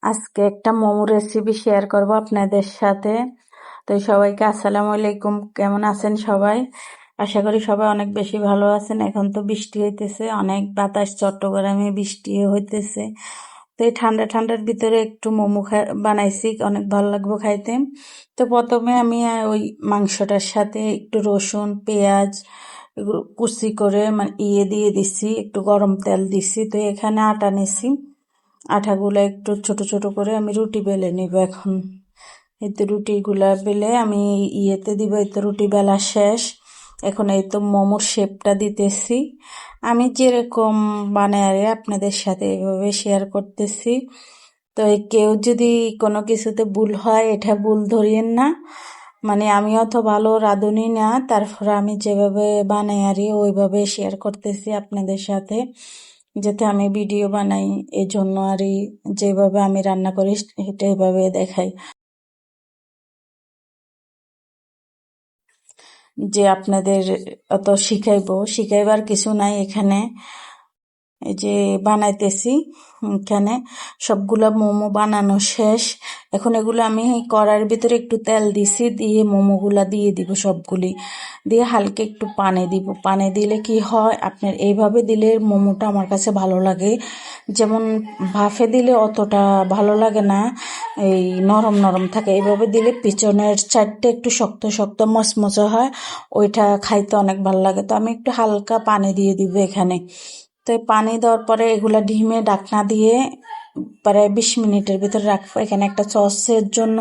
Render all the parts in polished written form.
আজকে একটা momo recipe share করব আপনাদের সাথে। তো সবাইকে আসসালামু আলাইকুম, কেমন আছেন সবাই? আশা করি সবাই অনেক বেশি ভালো আছেন। এখন তো বৃষ্টি হইতেছে, অনেক বাতাস, চট্টগ্রামে বৃষ্টি হইতেছে। তো এই ঠান্ডা ঠান্ডার ভিতরে একটু মোমো বানাইছি, অনেক ভালো লাগবে খাইতে। তো প্রথমে আমি ওই মাংসটার সাথে একটু রসুন, পেঁয়াজ এগুলো কুচি করে মানে দিয়ে দিছি, একটু গরম তেল দিছি। তো এখানে আটা নিছি, আঠাগুলো একটু ছোট ছোট করে আমি রুটি বেলে নিব এখন। এতে রুটিগুলা বেলে আমি ইয়েতে দিব। এই তো রুটি বেলা শেষ, এখন এই তো মোমোর শেপটা দিতেছি। আমি যেরকম বানাই আপনাদের সাথে এভাবে শেয়ার করতেছি। তো কেউ যদি কোনো কিছুতে ভুল হয়, এটা ভুল ধরিয়েন না। মানে আমিও তো ভালো রাঁধুনি না, তারপরে আমি যেভাবে বানাই ওইভাবে শেয়ার করতেছি আপনাদের সাথে, যাতে আমি ভিডিও বানাই এই জন্য যেভাবে আমি রান্না করি এটা এভাবে দেখাই, যে আপনাদের অত শিখাইবার কিছু নাই এখানে। এই যে বানাইতেছি, এখানে সবগুলা মোমো বানানো শেষ। এখন এগুলো আমি কড়াইয়ের ভিতরে একটু তেল দিছি, দিয়ে মোমোগুলা দিয়ে দিব, সবগুলি দিয়ে হালকা একটু পানি দিব। পানি দিলে কি হয়, আপনার এইভাবে দিলে মোমোটা আমার কাছে ভালো লাগে। যেমন ভাফে দিলে অতটা ভালো লাগে না, এই নরম নরম থাকে। এইভাবে দিলে পিছনের সাইডটা একটু শক্ত শক্ত মচমচে হয়, ওইটা খাইতে অনেক ভালো লাগে। তো আমি একটু হালকা পানি দিয়ে দিব এখানে। তো পানি দেওয়ার পরে এগুলা ডিমে ডাকনা দিয়ে প্রায় 20 মিনিটের ভিতরে রাখবো। এখানে একটা সসের জন্য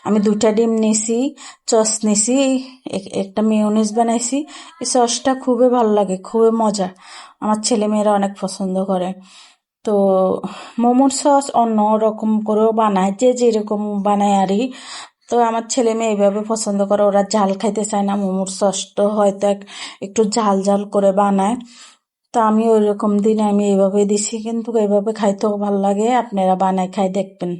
আমি 2টা ডিম নিছি, সস নিছি, একটা মেয়োনিজ বানাইছি। এই সসটা খুবই ভালো লাগে, খুবই মজা, আমার ছেলে মেয়েরা অনেক পছন্দ করে। তো মোমোর সস অন্য রকম করেও বানায়, যে যেরকম বানায় তো আমার ছেলে মেয়ে এইভাবে পছন্দ করে, ওরা ঝাল খাইতে চায় না। মোমোর সস তো হয়তো একটু ঝাল ঝাল করে বানায়। তো আমি ওই রকম দিনে আমি এইভাবে দিছি, কিন্তু এইভাবে খাইতেও ভালো লাগে, আপনারা বানায় খাই দেখবেন।